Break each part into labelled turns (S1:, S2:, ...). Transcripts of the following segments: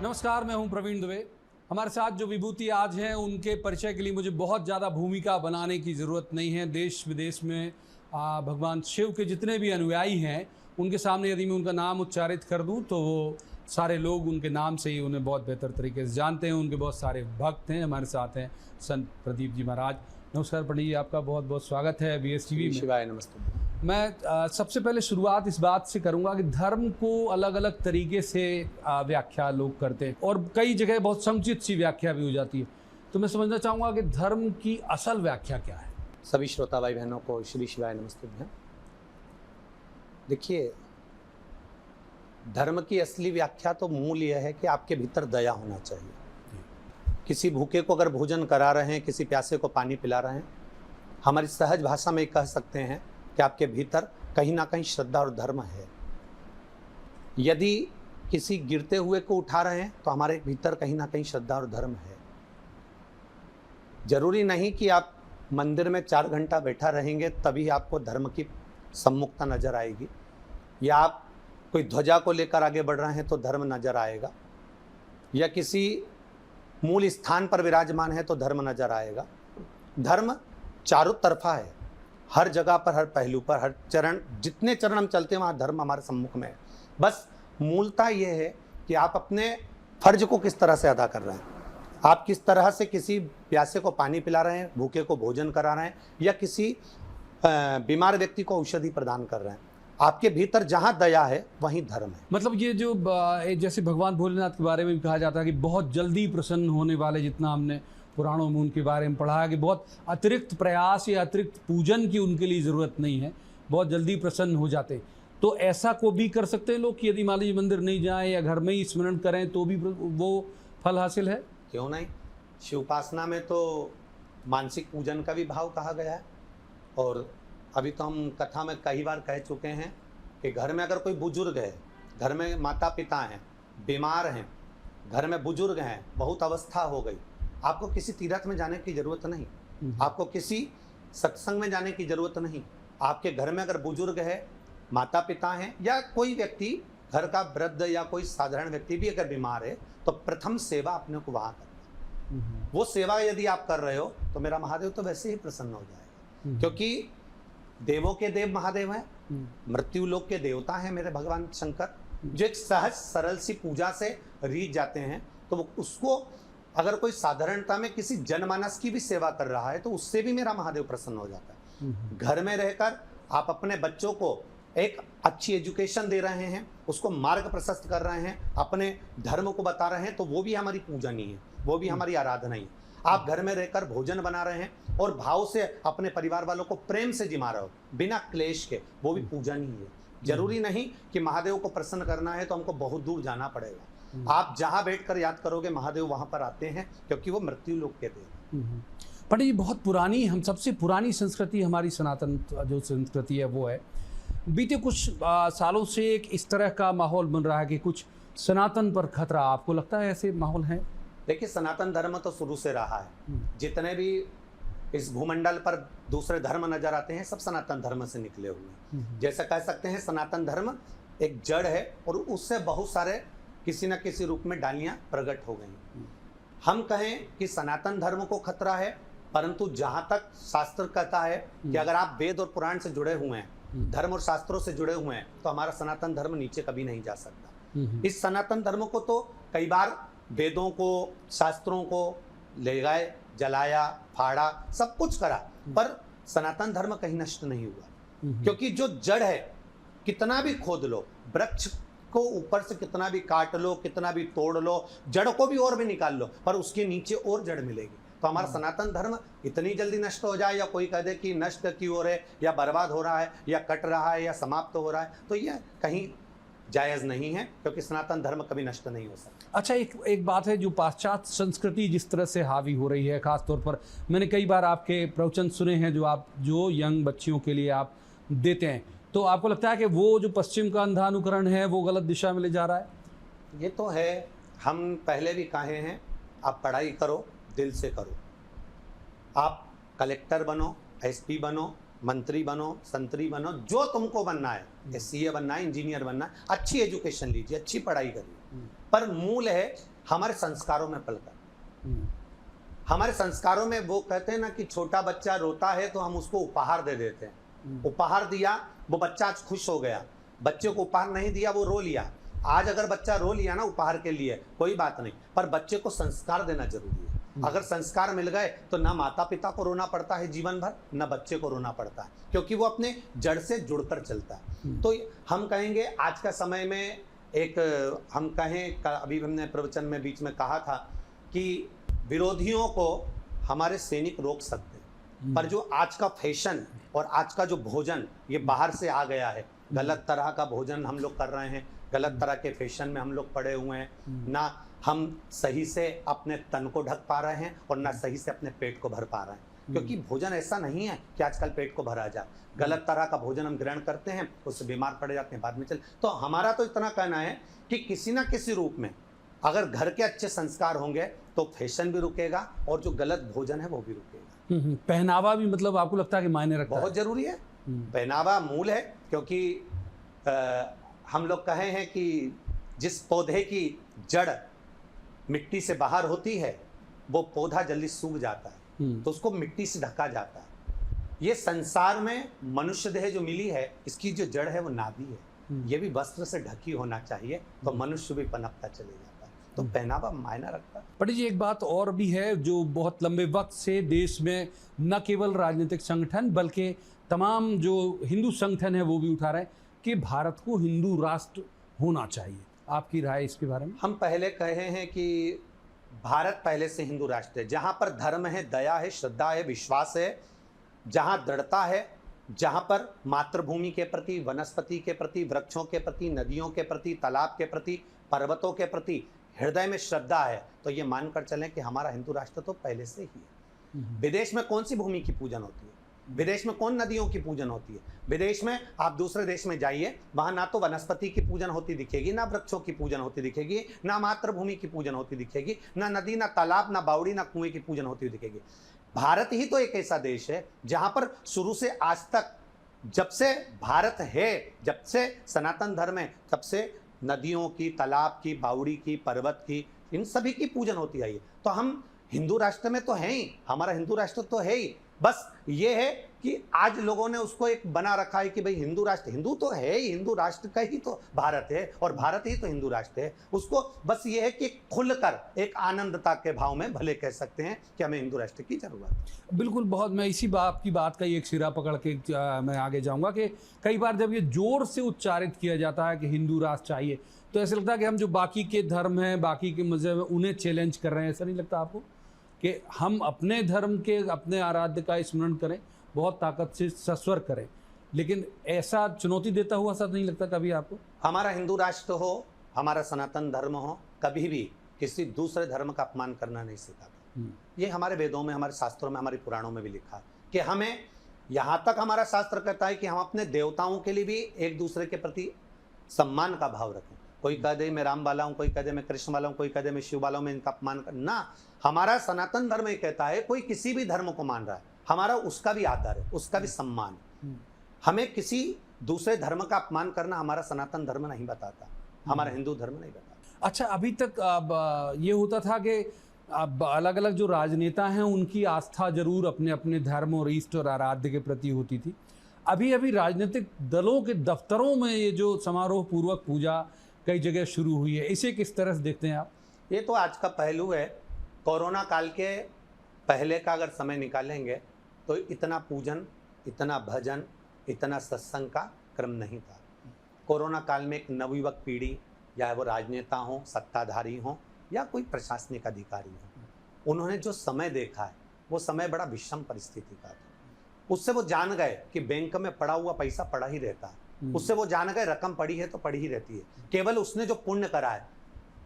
S1: नमस्कार, मैं हूं प्रवीण दुबे। हमारे साथ जो विभूति आज हैं उनके परिचय के लिए मुझे बहुत ज़्यादा भूमिका बनाने की ज़रूरत नहीं है। देश विदेश में भगवान शिव के जितने भी अनुयायी हैं उनके सामने यदि मैं उनका नाम उच्चारित कर दूं तो वो सारे लोग उनके नाम से ही उन्हें बहुत बेहतर तरीके से जानते हैं। उनके बहुत सारे भक्त हैं। हमारे साथ हैं संत प्रदीप जी महाराज। नमस्कार पंडित जी, आपका बहुत बहुत स्वागत है BSTV में।
S2: शिवाय नमस्ते।
S1: मैं सबसे पहले शुरुआत इस बात से करूंगा कि धर्म को अलग अलग तरीके से व्याख्या लोग करते हैं और कई जगह बहुत संकुचित सी व्याख्या भी हो जाती है। तो मैं समझना चाहूँगा कि धर्म की असल व्याख्या क्या है।
S2: सभी श्रोता भाई बहनों को श्री शिवाय नमस्ते। देखिए, धर्म की असली व्याख्या तो मूल यह है कि आपके भीतर दया होना चाहिए। किसी भूखे को अगर भोजन करा रहे हैं, किसी प्यासे को पानी पिला रहे हैं, हमारी सहज भाषा में कह सकते हैं कि आपके भीतर कहीं ना कहीं श्रद्धा और धर्म है। यदि किसी गिरते हुए को उठा रहे हैं तो हमारे भीतर कहीं ना कहीं श्रद्धा और धर्म है। जरूरी नहीं कि आप मंदिर में 4 घंटा बैठा रहेंगे तभी आपको धर्म की सम्मुखता नजर आएगी, या आप कोई ध्वजा को लेकर आगे बढ़ रहे हैं तो धर्म नजर आएगा, या किसी मूल स्थान पर विराजमान है तो धर्म नजर आएगा। धर्म चारों तरफा है, हर जगह पर, हर पहलू पर, हर चरण, जितने चरण हम चलते हैं वहाँ धर्म हमारे सम्मुख में है। बस मूलता ये है कि आप अपने फर्ज को किस तरह से अदा कर रहे हैं। आप किस तरह से किसी प्यासे को पानी पिला रहे हैं, भूखे को भोजन करा रहे हैं, या किसी बीमार व्यक्ति को औषधि प्रदान कर रहे हैं। आपके भीतर जहाँ दया है वहीं धर्म है।
S1: मतलब ये जो जैसे भगवान भोलेनाथ के बारे में भी कहा जाता है कि बहुत जल्दी प्रसन्न होने वाले, जितना हमने पुराणों में उनके बारे में पढ़ा है कि बहुत अतिरिक्त प्रयास या अतिरिक्त पूजन की उनके लिए ज़रूरत नहीं है, बहुत जल्दी प्रसन्न हो जाते हैं। तो ऐसा को भी कर सकते हैं लोग कि यदि मान लीजिए मंदिर नहीं जाएं या घर में ही स्मरण करें तो भी वो फल हासिल है?
S2: क्यों नहीं। शिवोपासना में तो मानसिक पूजन का भी भाव कहा गया है। और अभी तो हम कथा में कई बार कह चुके हैं कि घर में अगर कोई बुजुर्ग है, घर में माता पिता हैं, बीमार हैं, घर में बुजुर्ग हैं, बहुत अवस्था हो गई, आपको किसी तीर्थ में जाने की जरूरत नहीं, आपको किसी सत्संग में जाने की जरूरत नहीं। आपके घर में अगर बुजुर्ग है, माता पिता हैं, या कोई व्यक्ति घर का वृद्ध या कोई साधारण व्यक्ति भी अगर बीमार है तो प्रथम सेवा अपने को वहाँ करना। वो सेवा यदि आप कर रहे हो तो मेरा महादेव तो वैसे ही प्रसन्न हो जाएगा, क्योंकि देवों के देव महादेव हैं, मृत्यु लोक के देवता हैं मेरे भगवान शंकर, जो एक सहज सरल सी पूजा से रीझ जाते हैं। तो वो उसको अगर कोई साधारणता में किसी जनमानस की भी सेवा कर रहा है तो उससे भी मेरा महादेव प्रसन्न हो जाता है। घर में रहकर आप अपने बच्चों को एक अच्छी एजुकेशन दे रहे हैं, उसको मार्ग प्रशस्त कर रहे हैं, अपने धर्म को बता रहे हैं, तो वो भी हमारी पूजन ही है, वो भी हमारी आराधना ही है। आप घर में रहकर भोजन बना रहे हैं और भाव से अपने परिवार वालों को प्रेम से जिमा रहे हो बिना क्लेश के, वो भी पूजन ही है। जरूरी नहीं कि महादेव को प्रसन्न करना है तो हमको बहुत दूर जाना पड़ेगा। आप जहां बैठकर याद करोगे महादेव वहां पर आते हैं, क्योंकि वो मृत्यु लोक के देव।
S1: पंडित जी, बहुत पुरानी, हम सबसे पुरानी संस्कृति हमारी सनातन जो संस्कृति है वो है। बीते कुछ सालों से एक इस तरह का माहौल बन रहा है कि कुछ सनातन पर खतरा, आपको लगता है ऐसे माहौल है?
S2: देखिए, सनातन धर्म तो शुरू से रहा है। जितने भी इस भूमंडल पर दूसरे धर्म नजर आते हैं सब सनातन धर्म से निकले हुए हैं। जैसा कह सकते हैं सनातन धर्म एक जड़ है और उससे बहुत सारे किसी न किसी रूप में डालियां प्रकट हो गई। हम कहें कि सनातन धर्म को खतरा है, परंतु जहां तक शास्त्र कहता है कि अगर आप वेद और पुराण से जुड़े हुए हैं, धर्म और शास्त्रों से जुड़े हुए हैं, तो हमारा सनातन धर्म नीचे कभी नहीं जा सकता। इस सनातन धर्म को तो कई बार वेदों को, शास्त्रों को ले गए, जलाया, फाड़ा, सब कुछ करा, पर सनातन धर्म कहीं नष्ट नहीं हुआ। क्योंकि जो जड़ है, कितना भी खोद लो, वृक्ष को ऊपर से कितना भी काट लो, कितना भी तोड़ लो, जड़ को भी और भी निकाल लो, पर उसके नीचे और जड़ मिलेगी। तो हमारा सनातन धर्म इतनी जल्दी नष्ट हो जाए, या कोई कह दे कि नष्ट क्यों हो रहे, या बर्बाद हो रहा है, या कट रहा है, या समाप्त हो रहा है, तो यह कहीं जायज़ नहीं है, क्योंकि सनातन धर्म कभी नष्ट नहीं हो सकता।
S1: अच्छा, एक बात है, जो पाश्चात्य संस्कृति जिस तरह से हावी हो रही है, खास तौर पर मैंने कई बार आपके प्रवचन सुने हैं जो यंग बच्चियों के लिए आप देते हैं, तो आपको लगता है कि वो जो पश्चिम का अंधा अनुकरण है वो गलत दिशा में ले जा रहा है?
S2: ये तो है, हम पहले भी कहे हैं, आप पढ़ाई करो, दिल से करो। आप कलेक्टर बनो, SP बनो, मंत्री बनो, संतरी बनो, जो तुमको बनना है, CA बनना है, इंजीनियर बनना है, अच्छी एजुकेशन लीजिए, अच्छी पढ़ाई करिए, पर मूल है हमारे संस्कारों में पलकर।
S1: हम्म,
S2: हमारे संस्कारों में वो कहते हैं ना कि छोटा बच्चा रोता है तो हम उसको उपहार दे देते हैं। उपहार दिया, वो बच्चा आज खुश हो गया। बच्चे को उपहार नहीं दिया, वो रो लिया। आज अगर बच्चा रो लिया ना उपहार के लिए, कोई बात नहीं, पर बच्चे को संस्कार देना जरूरी है। अगर संस्कार मिल गए तो ना माता पिता को रोना पड़ता है जीवन भर, ना बच्चे को रोना पड़ता है, क्योंकि वो अपने जड़ से जुड़कर चलता है। तो हम कहेंगे आज का समय में एक, हम कहें अभी हमने प्रवचन में बीच में कहा था कि विरोधियों को हमारे सैनिक रोक सकते हैं, पर जो आज का फैशन और आज का जो भोजन ये बाहर से आ गया है, गलत तरह का भोजन हम लोग कर रहे हैं, गलत तरह के फैशन में हम लोग पड़े हुए हैं, ना हम सही से अपने तन को ढक पा रहे हैं और ना सही से अपने पेट को भर पा रहे हैं। क्योंकि भोजन ऐसा नहीं है कि आजकल पेट को भरा जाए, गलत तरह का भोजन हम ग्रहण करते हैं, उससे बीमार पड़ जाते हैं बाद में। चल तो हमारा तो इतना कहना है कि किसी ना किसी रूप में अगर घर के अच्छे संस्कार होंगे तो फैशन भी रुकेगा और जो गलत भोजन है वो भी रुकेगा।
S1: पहनावा भी मतलब आपको लगता है कि मायने रखता है?
S2: बहुत जरूरी है। पहनावा मूल है, क्योंकि हम लोग कहे हैं कि जिस पौधे की जड़ मिट्टी से बाहर होती है वो पौधा जल्दी सूख जाता है, तो उसको मिट्टी से ढका जाता है। ये संसार में मनुष्य देह जो मिली है, इसकी जो जड़ है वो नाभि है, ये भी वस्त्र से ढकी होना चाहिए, तो मनुष्य भी पनपता चले जाता है। तो पहनावा मायना रखता है।
S1: पंडित जी, एक बात और भी है जो बहुत लंबे वक्त से देश में न केवल राजनीतिक संगठन बल्कि तमाम जो हिंदू संगठन है वो भी उठा रहे हैं कि भारत को हिंदू राष्ट्र होना चाहिए। आपकी राय इसके बारे में?
S2: हम पहले कहे हैं कि भारत पहले से हिंदू राष्ट्र है, जहाँ पर धर्म है, दया है, श्रद्धा है, विश्वास है, जहाँ दृढ़ता है, जहाँ पर मातृभूमि के प्रति, वनस्पति के प्रति, वृक्षों के प्रति, नदियों के प्रति, तालाब के प्रति, पर्वतों के प्रति हृदय में श्रद्धा है, तो ये मानकर चलें कि हमारा हिंदू राष्ट्र तो पहले से ही है। विदेश में कौन सी भूमि की पूजन होती है? विदेश में कौन नदियों की पूजन होती है? विदेश में आप दूसरे देश में जाइए, वहां ना तो वनस्पति की पूजन होती दिखेगी, ना वृक्षों की पूजन होती दिखेगी, ना मातृभूमि की पूजन होती दिखेगी, ना नदी, ना तालाब, ना बावड़ी, ना कुएं की पूजन होती दिखेगी। भारत ही तो एक ऐसा देश है जहां पर शुरू से आज तक, जब से भारत है, जब से सनातन धर्म है, तब से नदियों की, तालाब की, बावड़ी की, पर्वत की, इन सभी की पूजन होती आई है। तो हम हिंदू राष्ट्र में तो हैं ही, हमारा हिंदू राष्ट्र तो है ही। बस ये है कि आज लोगों ने उसको एक बना रखा है कि भाई हिंदू राष्ट्र, हिंदू तो है ही, हिंदू राष्ट्र का ही तो भारत है और भारत ही तो हिंदू राष्ट्र है। उसको बस ये है कि खुलकर एक आनंदता के भाव में भले कह सकते हैं कि हमें हिंदू राष्ट्र की जरूरत है।
S1: बिल्कुल, बहुत मैं इसी बात की बात का एक सिरा पकड़ के मैं आगे जाऊंगा कि कई बार जब ये जोर से उच्चारित किया जाता है कि हिंदू राष्ट्र चाहिए, तो ऐसा लगता है कि हम जो बाकी के धर्म हैं, बाकी के मजहब हैं, उन्हें चैलेंज कर रहे हैं। ऐसा नहीं लगता आपको कि हम अपने धर्म के, अपने आराध्य का स्मरण करें, बहुत ताकत से सस्वर करें, लेकिन ऐसा चुनौती देता हुआ ऐसा नहीं लगता कभी आपको?
S2: हमारा हिंदू राष्ट्र हो, हमारा सनातन धर्म हो, कभी भी किसी दूसरे धर्म का अपमान करना नहीं सिखाता। ये हमारे वेदों में, हमारे शास्त्रों में, हमारे पुराणों में भी लिखा है कि हमें, यहाँ तक हमारा शास्त्र कहता है कि हम अपने देवताओं के लिए भी एक दूसरे के प्रति सम्मान का भाव रखें। कोई कह दे मैं राम वाला हूँ, कोई कह दे मैं कृष्ण वाला हूँ, कोई कह दे मैं शिव वाला हूँ, मैं इनका अपमान कर ना। हमारा सनातन धर्म ये कहता है कोई किसी भी धर्म को मान रहा है, हमारा उसका भी आदर है, उसका भी सम्मान है। हमें किसी दूसरे धर्म का अपमान करना हमारा सनातन धर्म नहीं बताता, हमारा हिंदू धर्म नहीं बताता।
S1: अच्छा, अभी तक अब ये होता था कि अब अलग अलग जो राजनेता हैं उनकी आस्था जरूर अपने अपने धर्म और इष्ट और आराध्य के प्रति होती थी। अभी अभी राजनीतिक दलों के दफ्तरों में ये जो समारोह पूर्वक पूजा कई जगह शुरू हुई है, इसे किस तरह से देखते हैं आप?
S2: ये तो आज का पहलू है। कोरोना काल के पहले का अगर समय निकालेंगे तो इतना पूजन, इतना भजन, इतना सत्संग का क्रम नहीं था। कोरोना काल में एक नवयुवक पीढ़ी, या वो राजनेता हो, सत्ताधारी हो, या कोई प्रशासनिक अधिकारी हो, उन्होंने जो समय देखा है वो समय बड़ा विषम परिस्थिति का था। उससे वो जान गए कि बैंक में पड़ा हुआ पैसा पड़ा ही रहता है, उससे वो जान गए रकम पड़ी है तो पड़ी ही रहती है। केवल उसने जो पुण्य करा है,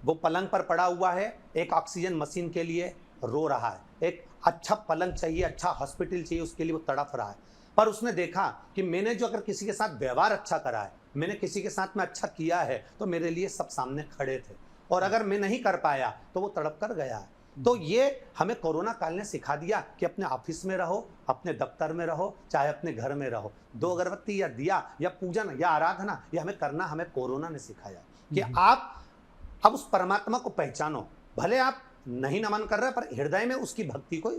S2: वो पलंग पर पड़ा हुआ है, एक ऑक्सीजन मशीन के लिए रो रहा है, एक अच्छा पलंग चाहिए, अच्छा हॉस्पिटल चाहिए, उसके लिए वो तड़फ रहा है। पर उसने देखा कि मैंने जो अगर किसी के साथ व्यवहार अच्छा करा है, मैंने किसी के साथ में अच्छा किया है, तो मेरे लिए सब सामने खड़े थे, और अगर मैं नहीं कर पाया तो वो तड़प कर गया है। तो ये हमें कोरोना काल ने सिखा दिया कि अपने ऑफिस में रहो, अपने दफ्तर में रहो, चाहे अपने घर में रहो, दो अगरबत्ती या दिया या पूजन या आराधना, ये हमें करना हमें कोरोना ने सिखाया कि आप अब उस परमात्मा को पहचानो भले आप नहीं नमन कर रहे पर हृदय में उसकी भक्ति को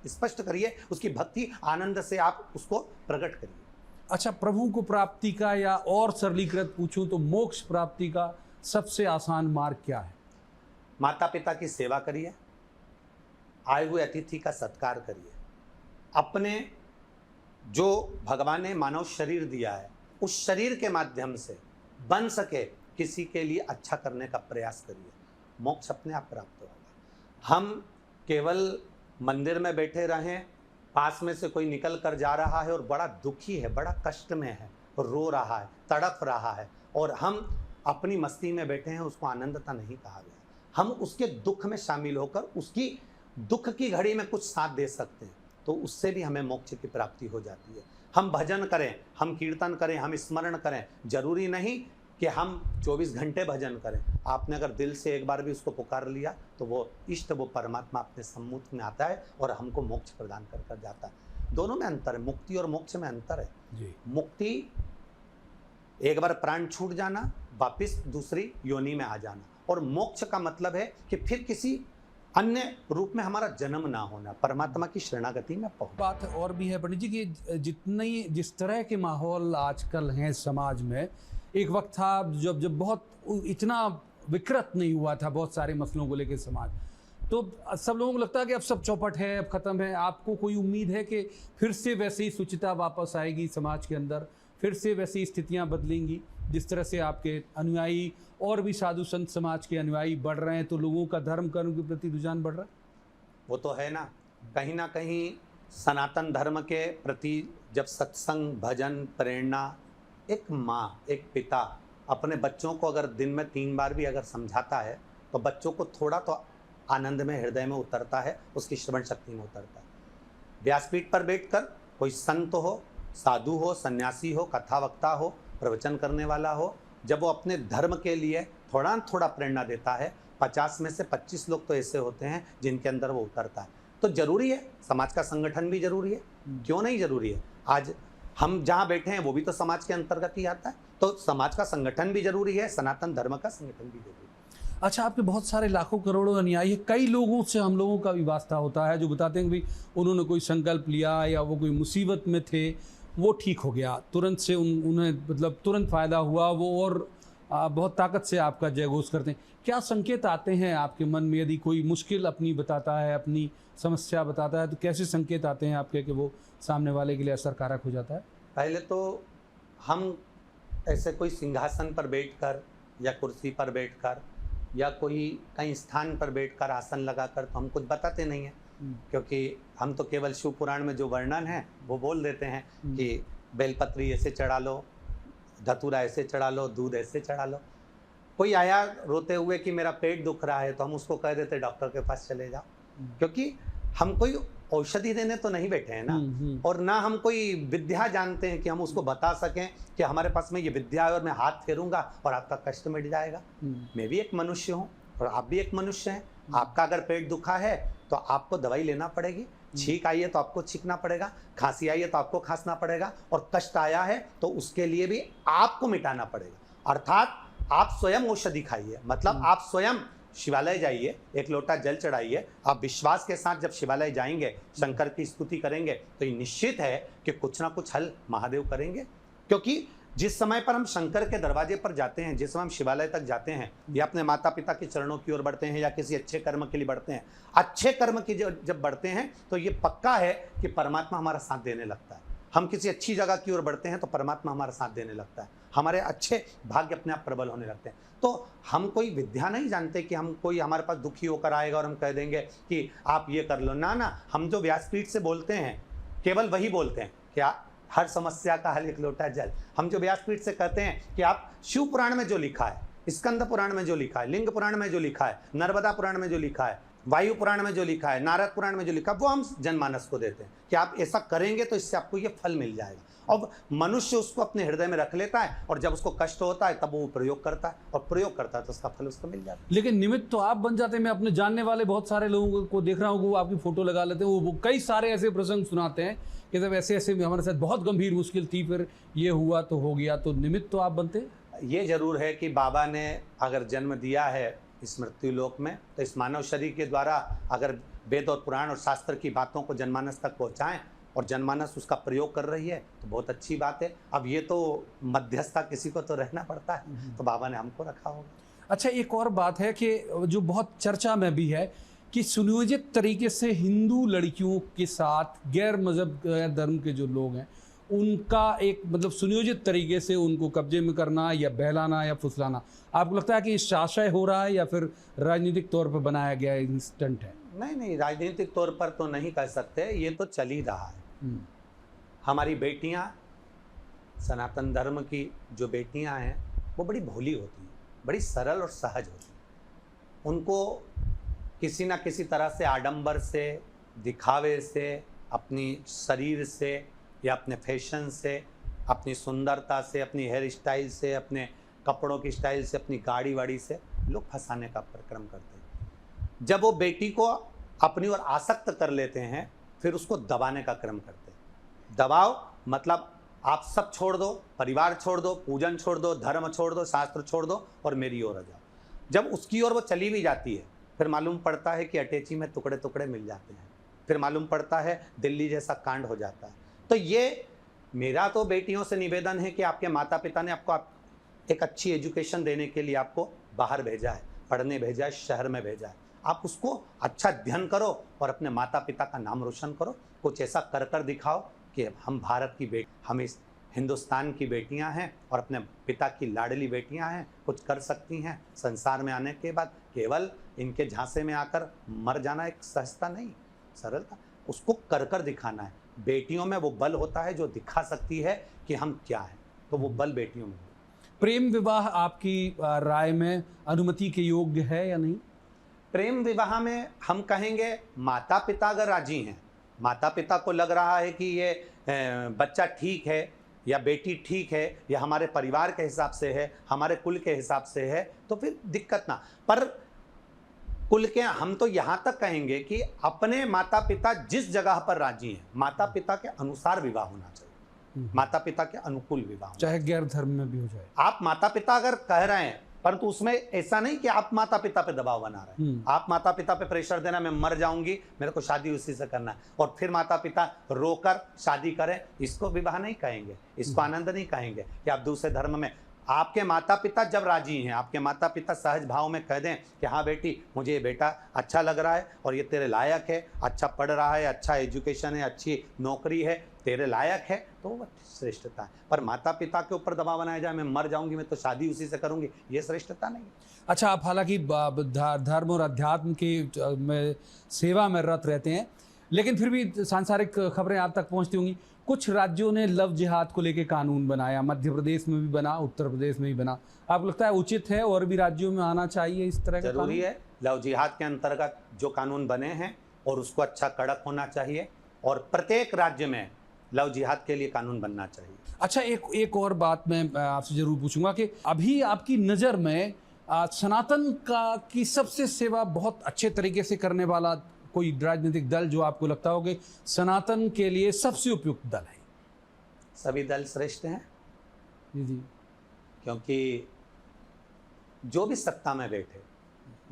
S2: स्पष्ट करिए, उसकी भक्ति आनंद से आप उसको प्रकट करिए।
S1: अच्छा, प्रभु को प्राप्ति का या और सरलीकृत पूछूं तो मोक्ष प्राप्ति का सबसे आसान मार्ग क्या है?
S2: माता पिता की सेवा करिए, आए हुए अतिथि का सत्कार करिए, अपने जो भगवान ने मानव शरीर दिया है उस शरीर के माध्यम से बन सके किसी के लिए अच्छा करने का प्रयास करिए, मोक्ष अपने आप प्राप्त होगा। हम केवल मंदिर में बैठे रहें, पास में से कोई निकल कर जा रहा है और बड़ा दुखी है, बड़ा कष्ट में है, रो रहा है, तड़प रहा है और हम अपनी मस्ती में बैठे हैं, उसको आनंदता नहीं कहा गया। हम उसके दुख में शामिल होकर उसकी दुख की घड़ी में कुछ साथ दे सकते हैं तो उससे भी हमें मोक्ष की प्राप्ति हो जाती है। हम भजन करें, हम कीर्तन करें, हम स्मरण करें, जरूरी नहीं कि हम 24 घंटे भजन करें। आपने अगर दिल से एक बार भी उसको पुकार लिया तो वो इष्ट, वो परमात्मा अपने सम्मुख में आता है और हमको मोक्ष प्रदान कर कर जाता है। दोनों में अंतर है, मुक्ति और मोक्ष में अंतर है
S1: जी।
S2: मुक्ति एक बार प्राण छूट जाना, वापिस दूसरी योनि में आ जाना, और मोक्ष का मतलब है कि फिर किसी अन्य रूप में हमारा जन्म ना होना, परमात्मा की शरणागति में पहुंच।
S1: बात और भी है पंडित जी कि जिस तरह के माहौल आजकल हैं समाज में, एक वक्त था जब बहुत इतना विकृत नहीं हुआ था बहुत सारे मसलों को लेकर समाज, तो सब लोगों को लगता है कि अब सब चौपट है, अब खत्म है। आपको कोई उम्मीद है कि फिर से वैसी शुचिता वापस आएगी समाज के अंदर, फिर से वैसी स्थितियां बदलेंगी? जिस तरह से आपके अनुयायी और भी साधु संत समाज के अनुयायी बढ़ रहे हैं तो लोगों का धर्म कर्म के प्रति रुझान बढ़ रहा है।
S2: वो तो है ना कहीं सनातन धर्म के प्रति जब सत्संग, भजन, प्रेरणा, एक माँ, एक पिता अपने बच्चों को अगर दिन में 3 बार भी अगर समझाता है तो बच्चों को थोड़ा तो आनंद में, हृदय में उतरता है, उसकी श्रवण शक्ति में उतरता है। व्यासपीठ पर बैठकर कोई संत हो, साधु हो, सन्यासी हो, कथावक्ता हो, प्रवचन करने वाला हो, जब वो अपने धर्म के लिए थोड़ा थोड़ा प्रेरणा देता है, 50 में से 25 लोग तो ऐसे होते हैं जिनके अंदर वो उतरता है। तो जरूरी है, समाज का संगठन भी जरूरी है, क्यों नहीं जरूरी है। आज हम जहाँ बैठे हैं वो भी तो समाज के अंतर्गत ही आता है, तो समाज का संगठन भी जरूरी है, सनातन धर्म का संगठन भी जरूरी है।
S1: अच्छा, आपके बहुत सारे लाखों करोड़ों अनुयायी है, कई लोगों से हम लोगों का भी वास्ता होता है जो बताते हैं कि भाई उन्होंने कोई संकल्प लिया या वो कोई मुसीबत में थे, वो ठीक हो गया, तुरंत से उन्हें मतलब तुरंत फ़ायदा हुआ, वो और बहुत ताकत से आपका जयघोष करते हैं। क्या संकेत आते हैं आपके मन में? यदि कोई मुश्किल अपनी बताता है, अपनी समस्या बताता है, तो कैसे संकेत आते हैं आपके कि वो सामने वाले के लिए असरकारक हो जाता है?
S2: पहले तो हम ऐसे कोई सिंहासन पर बैठकर या कुर्सी पर बैठकर या कोई कहीं स्थान पर बैठकर आसन लगाकर तो हम कुछ बताते नहीं हैं, क्योंकि हम तो केवल शिव पुराण में जो वर्णन है वो बोल देते हैं कि बेलपत्री ऐसे चढ़ा लो, धतूरा ऐसे चढ़ा लो, दूध ऐसे चढ़ा लो। कोई आया रोते हुए कि मेरा पेट दुख रहा है तो हम उसको कह देते डॉक्टर के पास चले जाओ, क्योंकि हम कोई औषधि देने तो नहीं बैठे हैं ना, और ना हम कोई विद्या जानते हैं कि हम उसको बता सकें कि हमारे पास में ये विद्या है और मैं हाथ फेरूंगा और आपका कष्ट मिट जाएगा। मैं भी एक मनुष्य हूँ और आप भी एक मनुष्य हैं। आपका अगर पेट दुखा है तो आपको दवाई लेना पड़ेगी, छींक आई है तो आपको छींकना पड़ेगा, खांसी आई है तो आपको खांसना पड़ेगा, और कष्ट आया है तो उसके लिए भी आपको मिटाना पड़ेगा। अर्थात आप स्वयं औषधि खाइए, मतलब आप स्वयं शिवालय जाइए, एक लोटा जल चढ़ाइए। आप विश्वास के साथ जब शिवालय जाएंगे, शंकर की स्तुति करेंगे तो ये निश्चित है कि कुछ ना कुछ हल महादेव करेंगे। क्योंकि जिस समय पर हम शंकर के दरवाजे पर जाते हैं, जिस समय हम शिवालय तक जाते हैं या अपने माता पिता के चरणों की ओर बढ़ते हैं या किसी अच्छे कर्म के लिए बढ़ते हैं, अच्छे कर्म की जब बढ़ते हैं तो ये पक्का है कि परमात्मा हमारा साथ देने लगता है। हम किसी अच्छी जगह की ओर बढ़ते हैं तो परमात्मा हमारा साथ देने लगता है, हमारे अच्छे भाग्य अपने आप प्रबल होने लगते हैं। तो हम कोई विद्या नहीं जानते कि हम कोई हमारे पास दुखी होकर आएगा और हम कह देंगे कि आप ये कर लो, ना। हम जो व्यासपीठ से बोलते हैं केवल वही बोलते हैं कि हर समस्या का हल एक लोटा जल। हम जो व्यासपीठ से कहते हैं कि आप शिव पुराण में जो लिखा है, स्कंद पुराण में जो लिखा है, लिंग पुराण में जो लिखा है, नर्मदा पुराण में जो लिखा है, वायु पुराण में जो लिखा है, नारद पुराण में जो लिखा है, वो हम जनमानस को देते हैं कि आप ऐसा करेंगे तो इससे आपको ये फल मिल जाएगा। अब मनुष्य उसको अपने हृदय में रख लेता है और जब उसको कष्ट होता है तब वो प्रयोग करता है, और प्रयोग करता है तो उसका फल उसको मिल जाता है।
S1: लेकिन निमित्त तो आप बन जाते हैं। मैं अपने जानने वाले बहुत सारे लोगों को देख रहा हूँ कि वो आपकी फोटो लगा लेते हैं, वो कई सारे ऐसे प्रसंग सुनाते हैं कि जब ऐसे ऐसे हमारे साथ बहुत गंभीर मुश्किल थी, फिर ये हुआ तो हो गया, तो निमित्त तो आप बनते हैं।
S2: ये जरूर है कि बाबा ने अगर जन्म दिया है इस मृत्यु लोक में। तो इस मानव शरीर के द्वारा अगर वेद और पुराण और शास्त्र की बातों को जनमानस तक पहुंचाएं और जनमानस उसका प्रयोग कर रही है तो बहुत अच्छी बात है। अब ये तो मध्यस्थता किसी को तो रहना पड़ता है, तो बाबा ने हमको रखा होगा।
S1: अच्छा, एक और बात है कि जो बहुत चर्चा में भी है कि सुनियोजित तरीके से हिंदू लड़कियों के साथ गैर मजहब गैर धर्म के जो लोग हैं उनका एक मतलब सुनियोजित तरीके से उनको कब्जे में करना या बहलाना या फुसलाना, आपको लगता है कि शासय हो रहा है या फिर राजनीतिक तौर पर बनाया गया इंस्टेंट है?
S2: नहीं, राजनीतिक तौर पर तो नहीं कह सकते, ये तो चल ही रहा है। हमारी बेटियां, सनातन धर्म की जो बेटियां हैं वो बड़ी भोली होती हैं, बड़ी सरल और सहज होती हैं। उनको किसी ना किसी तरह से आडंबर से, दिखावे से, अपनी शरीर से या अपने फैशन से, अपनी सुंदरता से, अपनी हेयर स्टाइल से, अपने कपड़ों की स्टाइल से, अपनी गाड़ी वाड़ी से लोग फंसाने का क्रम करते हैं। जब वो बेटी को अपनी ओर आसक्त कर लेते हैं फिर उसको दबाने का क्रम करते हैं। दबाव मतलब आप सब छोड़ दो, परिवार छोड़ दो, पूजन छोड़ दो, धर्म छोड़ दो, शास्त्र छोड़ दो और मेरी ओर आ जाओ। जब उसकी ओर वो चली भी जाती है फिर मालूम पड़ता है कि अटैची में टुकड़े टुकड़े मिल जाते हैं, फिर मालूम पड़ता है दिल्ली जैसा कांड हो जाता है। तो ये मेरा तो बेटियों से निवेदन है कि आपके माता पिता ने आपको एक अच्छी एजुकेशन देने के लिए आपको बाहर भेजा है, पढ़ने भेजा है, शहर में भेजा है। आप उसको अच्छा अध्ययन करो और अपने माता पिता का नाम रोशन करो। कुछ ऐसा कर कर दिखाओ कि हम भारत की बेटी, हम इस हिंदुस्तान की बेटियां हैं और अपने पिता की लाडली बेटियां हैं, कुछ कर सकती हैं। संसार में आने के बाद केवल इनके झांसे में आकर मर जाना एक सहजता नहीं, सरलता, उसको कर कर दिखाना है। बेटियों में वो बल होता है जो दिखा सकती है कि हम क्या हैं, तो वो बल बेटियों में है।
S1: प्रेम विवाह आपकी राय में अनुमति के योग्य है या नहीं?
S2: प्रेम विवाह में हम कहेंगे माता पिता अगर राजी हैं, माता पिता को लग रहा है कि ये बच्चा ठीक है या बेटी ठीक है या हमारे परिवार के हिसाब से है, हमारे कुल के हिसाब से है, तो फिर दिक्कत ना। पर कुल के हम तो यहाँ तक कहेंगे कि अपने माता पिता जिस जगह पर राजी हैं, माता पिता के अनुसार विवाह होना चाहिए, माता पिता के अनुकूल विवाह,
S1: चाहे गैर धर्म में भी हो जाए।
S2: आप माता पिता अगर कह रहे हैं परंतु उसमें ऐसा नहीं कि आप माता पिता पे दबाव बना रहे हैं। आप माता पिता पे प्रेशर देना, मैं मर जाऊंगी, मेरे को शादी उसी से करना है, और फिर माता पिता रोकर शादी करें, इसको विवाह नहीं कहेंगे, इसको आनंद नहीं कहेंगे कि आप दूसरे धर्म में। आपके माता पिता जब राजी हैं, आपके माता पिता सहज भाव में कह दें कि हाँ बेटी मुझे ये बेटा अच्छा लग रहा है और ये तेरे लायक है, अच्छा पढ़ रहा है, अच्छा एजुकेशन है, अच्छी नौकरी है, तेरे लायक है, तो वो श्रेष्ठता है। पर माता पिता के ऊपर दबाव बनाया जाए, मैं मर जाऊंगी, मैं तो शादी उसी से करूंगी, ये श्रेष्ठता नहीं।
S1: अच्छा, आप हालांकि धर्म और अध्यात्म की में सेवा में रत रहते हैं, लेकिन फिर भी सांसारिक खबरें आप तक पहुंचती होंगी। कुछ राज्यों ने लव जिहाद को लेकर कानून बनाया, मध्य प्रदेश में भी बना, उत्तर प्रदेश में भी बना। आपको लगता है उचित है और भी राज्यों में आना चाहिए इस तरह का?
S2: जरूरी है। लव जिहाद के अंतर्गत जो कानून बने हैं और उसको अच्छा कड़क होना चाहिए और प्रत्येक राज्य में लव जिहाद के लिए कानून बनना चाहिए।
S1: अच्छा, एक और बात मैं आपसे जरूर पूछूंगा कि अभी आपकी नज़र में सनातन की सबसे सेवा बहुत अच्छे तरीके से करने वाला कोई राजनीतिक दल जो आपको लगता हो कि सनातन के लिए सबसे उपयुक्त दल है?
S2: सभी दल श्रेष्ठ हैं
S1: जी,
S2: क्योंकि जो भी सत्ता में बैठे,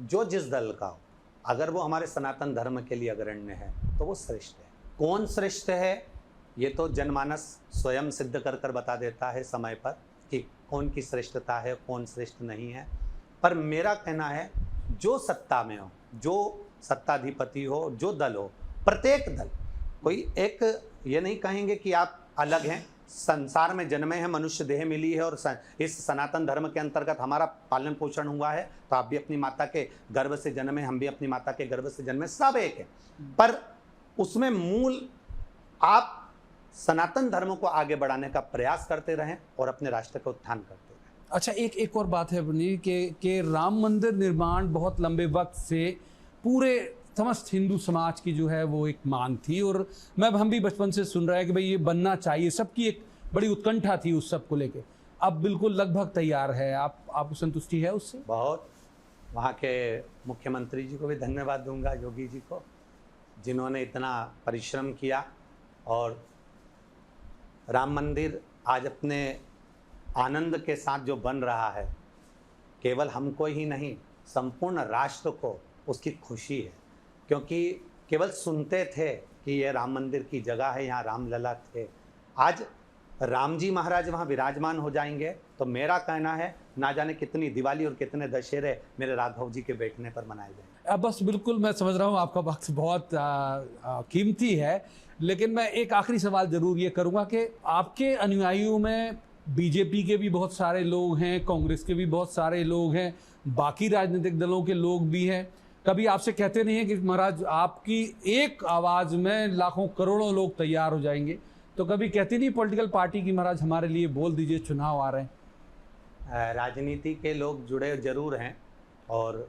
S2: जो जिस दल का हो, अगर वो हमारे सनातन धर्म के लिए अग्रण्य है तो वो श्रेष्ठ है। कौन श्रेष्ठ है ये तो जनमानस स्वयं सिद्ध कर कर बता देता है समय पर कि कौन की श्रेष्ठता है, कौन श्रेष्ठ नहीं है। पर मेरा कहना है जो सत्ता में हो, जो सत्ताधिपति हो, जो दल हो, प्रत्येक दल, कोई एक ये नहीं कहेंगे कि आप अलग हैं, संसार में जन्मे हैं, मनुष्य देह मिली है और इस सनातन धर्म के अंतर्गत हमारा पालन पोषण हुआ है, तो आप भी अपनी माता के गर्भ से जन्मे, हम भी अपनी माता के गर्भ से जन्मे, सब एक है। पर उसमें मूल आप सनातन धर्म को आगे बढ़ाने का प्रयास करते रहें और अपने राष्ट्र का उत्थान करते रहें।
S1: अच्छा, एक और बात है अपनी कि राम मंदिर निर्माण बहुत लंबे वक्त से पूरे समस्त हिंदू समाज की जो है वो एक मांग थी और हम भी बचपन से सुन रहे हैं कि भाई ये बनना चाहिए, सबकी एक बड़ी उत्कंठा थी उस सब को लेके। अब बिल्कुल लगभग तैयार है, आपको संतुष्टि है उससे?
S2: बहुत। वहाँ के मुख्यमंत्री जी को भी धन्यवाद दूंगा, योगी जी को, जिन्होंने इतना परिश्रम किया और राम मंदिर आज अपने आनंद के साथ जो बन रहा है, केवल हमको ही नहीं संपूर्ण राष्ट्र को उसकी खुशी है, क्योंकि केवल सुनते थे कि ये राम मंदिर की जगह है, यहाँ रामलला थे। आज राम जी महाराज वहाँ विराजमान हो जाएंगे तो मेरा कहना है ना जाने कितनी दिवाली और कितने दशहरे मेरे राघव जी के बैठने पर मनाए जाएंगे।
S1: बस बिल्कुल, मैं समझ रहा हूँ आपका वक्त बहुत कीमती है, लेकिन मैं एक आखिरी सवाल जरूर ये करूँगा कि आपके अनुयायियों में बीजेपी के भी बहुत सारे लोग हैं, कांग्रेस के भी बहुत सारे लोग हैं, बाकी राजनीतिक दलों के लोग भी हैं। कभी आपसे कहते नहीं है कि महाराज आपकी एक आवाज़ में लाखों करोड़ों लोग तैयार हो जाएंगे? तो कभी कहती नहीं पॉलिटिकल पार्टी की महाराज हमारे लिए बोल दीजिए, चुनाव आ रहे हैं?
S2: राजनीति के लोग जुड़े जरूर हैं और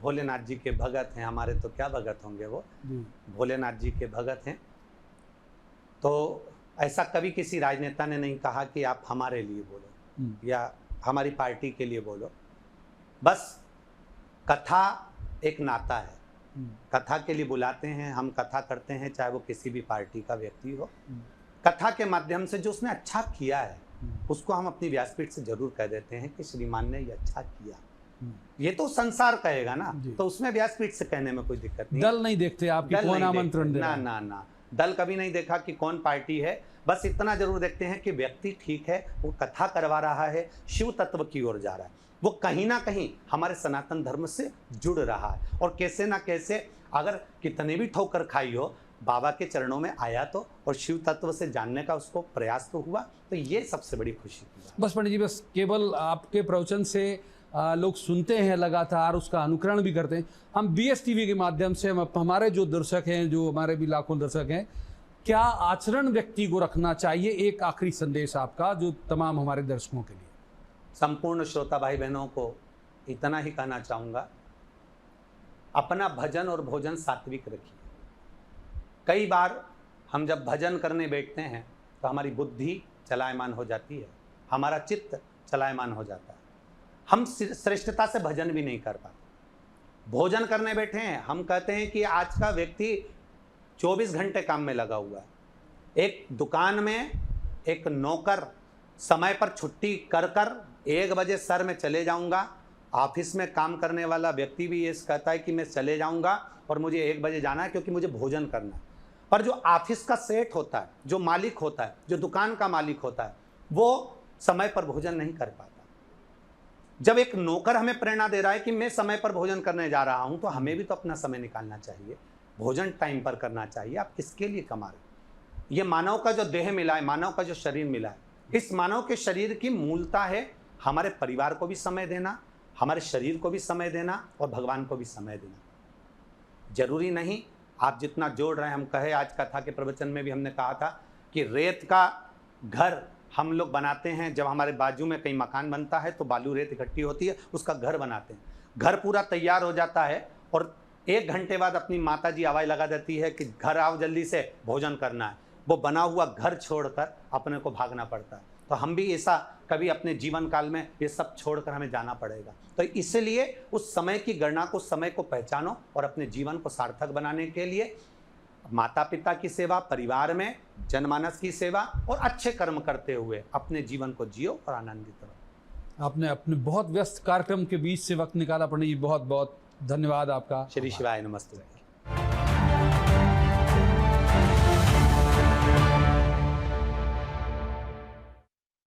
S2: भोलेनाथ जी के भगत हैं। हमारे तो क्या भगत होंगे, वो भोलेनाथ जी के भगत हैं। तो ऐसा कभी किसी राजनेता ने नहीं कहा कि आप हमारे लिए बोलो या हमारी पार्टी के लिए बोलो। बस कथा एक नाता है, कथा के लिए बुलाते हैं, हम कथा करते हैं, चाहे वो किसी भी पार्टी का व्यक्ति हो। कथा के माध्यम से जो उसने अच्छा किया है उसको हम अपनी व्यासपीठ से जरूर कह देते हैं कि श्रीमान ने ये अच्छा किया। ये तो संसार कहेगा ना, तो उसमें व्यासपीठ से कहने में कोई दिक्कत नहीं।
S1: दल नहीं देखते आपकी कौन आमंत्रण दे रहा है?
S2: ना ना, दल कभी नहीं देखा कि कौन पार्टी है। बस इतना जरूर देखते हैं कि व्यक्ति ठीक है, वो कथा करवा रहा है, शिव तत्व की ओर जा रहा है, वो कहीं ना कहीं हमारे सनातन धर्म से जुड़ रहा है। और कैसे ना कैसे अगर कितने भी ठोकर खाई हो, बाबा के चरणों में आया तो, और शिव तत्व से जानने का उसको प्रयास तो हुआ, तो ये सबसे बड़ी खुशी की बात।
S1: बस पंडित जी, बस केवल आपके प्रवचन से लोग सुनते हैं लगातार, उसका अनुकरण भी करते हैं। हम BS TV के माध्यम से हमारे जो दर्शक हैं, जो हमारे भी लाखों दर्शक हैं, क्या आचरण व्यक्ति को रखना चाहिए? एक आखिरी संदेश आपका जो तमाम हमारे दर्शकों के लिए।
S2: संपूर्ण श्रोता भाई बहनों को इतना ही कहना चाहूँगा, अपना भजन और भोजन सात्विक रखिए। कई बार हम जब भजन करने बैठते हैं तो हमारी बुद्धि चलायमान हो जाती है, हमारा चित्त चलायमान हो जाता है, हम श्रेष्ठता से भजन भी नहीं कर पाते। भोजन करने बैठे हैं, हम कहते हैं कि आज का व्यक्ति 24 घंटे काम में लगा हुआ है। एक दुकान में एक नौकर समय पर छुट्टी कर 1 बजे सर मैं चले जाऊंगा। ऑफिस में काम करने वाला व्यक्ति भी ये कहता है कि मैं चले जाऊंगा और मुझे 1 बजे जाना है क्योंकि मुझे भोजन करना है। पर जो ऑफिस का सेठ होता है, जो मालिक होता है, जो दुकान का मालिक होता है, वो समय पर भोजन नहीं कर पाता। जब एक नौकर हमें प्रेरणा दे रहा है कि मैं समय पर भोजन करने जा रहा हूं, तो हमें भी तो अपना समय निकालना चाहिए, भोजन टाइम पर करना चाहिए। आप किसके लिए कमा रहे? ये मानव का जो देह मिला है, मानव का जो शरीर मिला है, इस मानव के शरीर की मूलता है हमारे परिवार को भी समय देना, हमारे शरीर को भी समय देना और भगवान को भी समय देना। जरूरी नहीं आप जितना जोड़ रहे हैं, हम कहे आज कथा के प्रवचन में भी हमने कहा था कि रेत का घर हम लोग बनाते हैं। जब हमारे बाजू में कहीं मकान बनता है तो बालू रेत इकट्ठी होती है, उसका घर बनाते हैं। घर पूरा तैयार हो जाता है और 1 घंटे बाद अपनी माता जी आवाज़ लगा देती है कि घर आओ, जल्दी से भोजन करना है। वो बना हुआ घर छोड़कर अपने को भागना पड़ता है। तो हम भी ऐसा कभी अपने जीवन काल में ये सब छोड़कर हमें जाना पड़ेगा। तो इसलिए उस समय की गणना को, समय को पहचानो और अपने जीवन को सार्थक बनाने के लिए माता पिता की सेवा, परिवार में जनमानस की सेवा और अच्छे कर्म करते हुए अपने जीवन को जियो और आनंदित रहो।
S1: आपने अपने बहुत व्यस्त कार्यक्रम के बीच से वक्त निकाला पंडित जी, बहुत बहुत धन्यवाद आपका।
S2: श्री शिवाय नमस्ते।